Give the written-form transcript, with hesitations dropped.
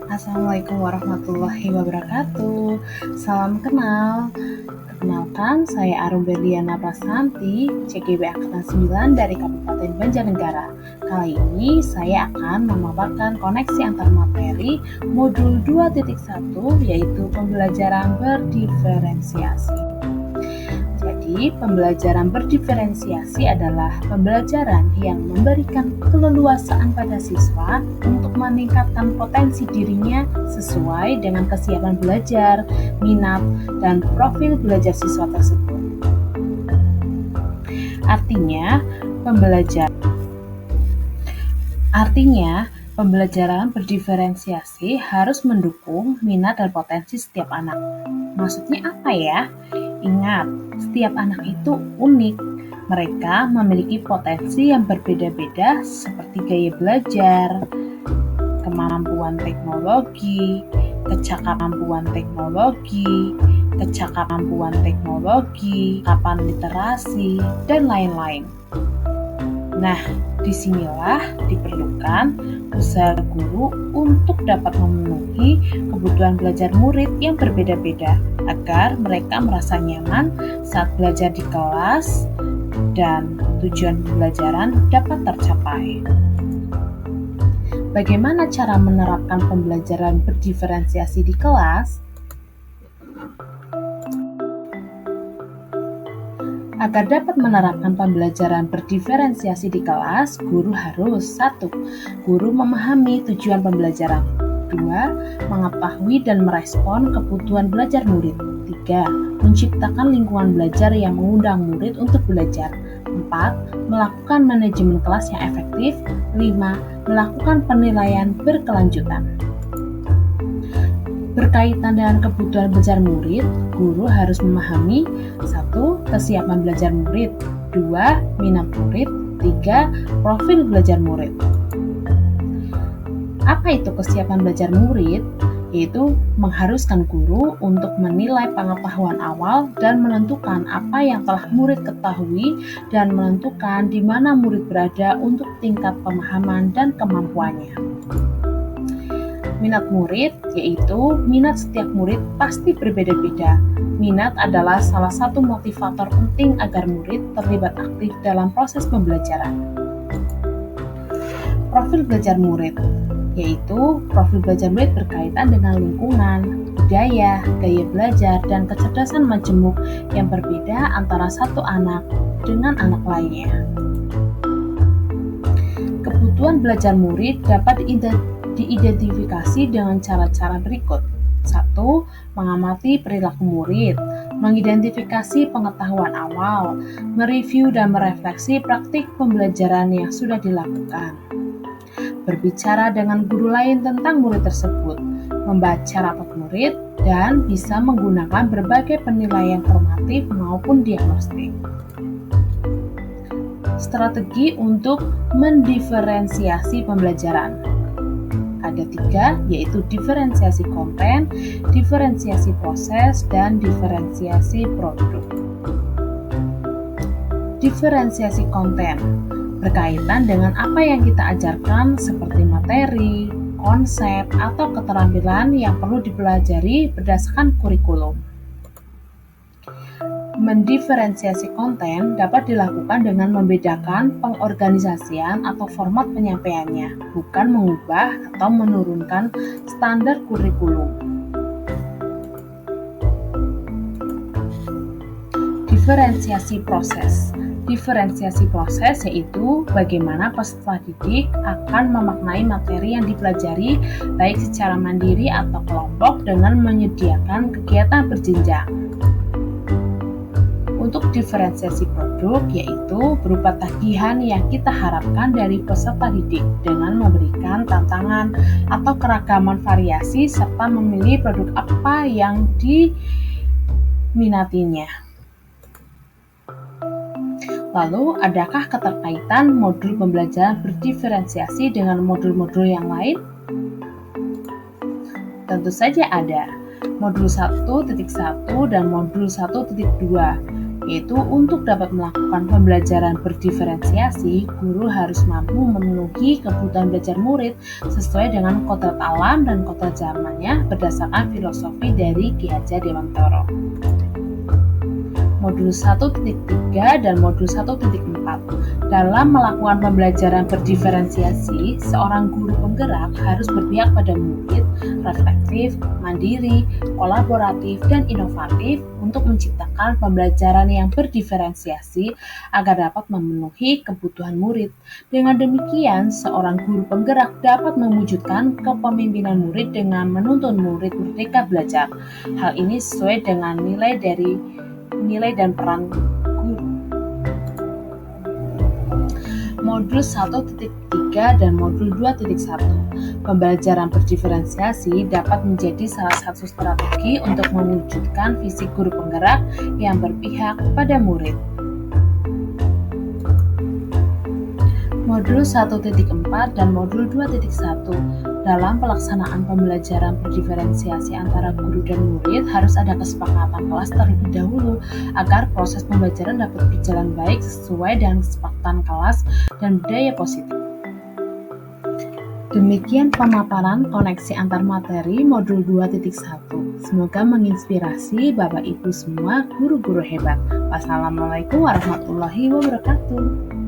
Assalamualaikum warahmatullahi wabarakatuh. Salam kenal. Perkenalkan, saya Arum Berliana Prasanti, CGB Angkatan 9 dari Kabupaten Banjarnegara. Kali ini saya akan memaparkan koneksi antar materi modul 2.1, yaitu pembelajaran berdiferensiasi. Jadi, pembelajaran berdiferensiasi adalah pembelajaran yang memberikan keleluasaan pada siswa untuk meningkatkan potensi dirinya sesuai dengan kesiapan belajar, minat, dan profil belajar siswa tersebut. Artinya, pembelajaran berdiferensiasi harus mendukung minat dan potensi setiap anak. Maksudnya apa ya? Ingat, setiap anak itu unik. Mereka memiliki potensi yang berbeda-beda seperti gaya belajar, kemampuan teknologi, kecakapan teknologi, kapan literasi, dan lain-lain. Nah, disinilah diperlukan usaha guru untuk dapat memenuhi kebutuhan belajar murid yang berbeda-beda agar mereka merasa nyaman saat belajar di kelas dan tujuan pembelajaran dapat tercapai. Bagaimana cara menerapkan pembelajaran berdiferensiasi di kelas? Agar dapat menerapkan pembelajaran berdiferensiasi di kelas, guru harus 1. Guru memahami tujuan pembelajaran. 2. Mengetahui dan merespon kebutuhan belajar murid. 3. Menciptakan lingkungan belajar yang mengundang murid untuk belajar. 4. Melakukan manajemen kelas yang efektif. 5. Melakukan penilaian berkelanjutan. Berkaitan dengan kebutuhan belajar murid, guru harus memahami 1. Kesiapan belajar murid, 2. Minat murid, 3. Profil belajar murid. Apa itu kesiapan belajar murid? Yaitu mengharuskan guru untuk menilai pengetahuan awal dan menentukan apa yang telah murid ketahui dan menentukan di mana murid berada untuk tingkat pemahaman dan kemampuannya. Minat murid, yaitu minat setiap murid pasti berbeda-beda. Minat adalah salah satu motivator penting agar murid terlibat aktif dalam proses pembelajaran. Profil belajar murid, yaitu profil belajar murid berkaitan dengan lingkungan, budaya, gaya belajar, dan kecerdasan majemuk yang berbeda antara satu anak dengan anak lainnya. Kebutuhan belajar murid dapat diidentifikasi dengan cara-cara berikut. 1. Mengamati perilaku murid, mengidentifikasi pengetahuan awal, mereview dan merefleksi praktik pembelajaran yang sudah dilakukan. Berbicara dengan guru lain tentang murid tersebut, membaca rapat murid, dan bisa menggunakan berbagai penilaian formatif maupun diagnostik. Strategi untuk mendiferensiasi pembelajaran. Ada 3, yaitu diferensiasi konten, diferensiasi proses, dan diferensiasi produk. Diferensiasi konten berkaitan dengan apa yang kita ajarkan seperti materi, konsep, atau keterampilan yang perlu dipelajari berdasarkan kurikulum. Mendiferensiasi konten dapat dilakukan dengan membedakan pengorganisasian atau format penyampaiannya, bukan mengubah atau menurunkan standar kurikulum. Diferensiasi proses. Diferensiasi proses yaitu bagaimana peserta didik akan memaknai materi yang dipelajari baik secara mandiri atau kelompok dengan menyediakan kegiatan berjenjang. Untuk diferensiasi produk yaitu berupa tagihan yang kita harapkan dari peserta didik dengan memberikan tantangan atau keragaman variasi serta memilih produk apa yang diminatinya. Lalu, adakah keterkaitan modul pembelajaran berdiferensiasi dengan modul-modul yang lain? Tentu saja ada. Modul 1.1 dan modul 1.2, yaitu untuk dapat melakukan pembelajaran berdiferensiasi, guru harus mampu memenuhi kebutuhan belajar murid sesuai dengan kodrat alam dan kodrat zamannya berdasarkan filosofi dari Ki Hajar Dewantara. Modul 1.3 dan modul 1.4. Dalam melakukan pembelajaran berdiferensiasi, seorang guru penggerak harus berpihak pada murid, reflektif, mandiri, kolaboratif, dan inovatif untuk menciptakan pembelajaran yang berdiferensiasi agar dapat memenuhi kebutuhan murid. Dengan demikian, seorang guru penggerak dapat mewujudkan kepemimpinan murid dengan menuntun murid merdeka belajar. Hal ini sesuai dengan nilai dan peran guru. Modul 1.3 dan modul 2.1. Pembelajaran berdiferensiasi dapat menjadi salah satu strategi untuk mewujudkan visi guru penggerak yang berpihak pada murid. Modul 1.4 dan modul 2.1. Dalam pelaksanaan pembelajaran berdiferensiasi antara guru dan murid harus ada kesepakatan kelas terlebih dahulu agar proses pembelajaran dapat berjalan baik sesuai dengan kesepakatan kelas dan budaya positif. Demikian pemaparan koneksi antar materi modul 2.1. Semoga menginspirasi Bapak Ibu semua guru-guru hebat. Wassalamualaikum warahmatullahi wabarakatuh.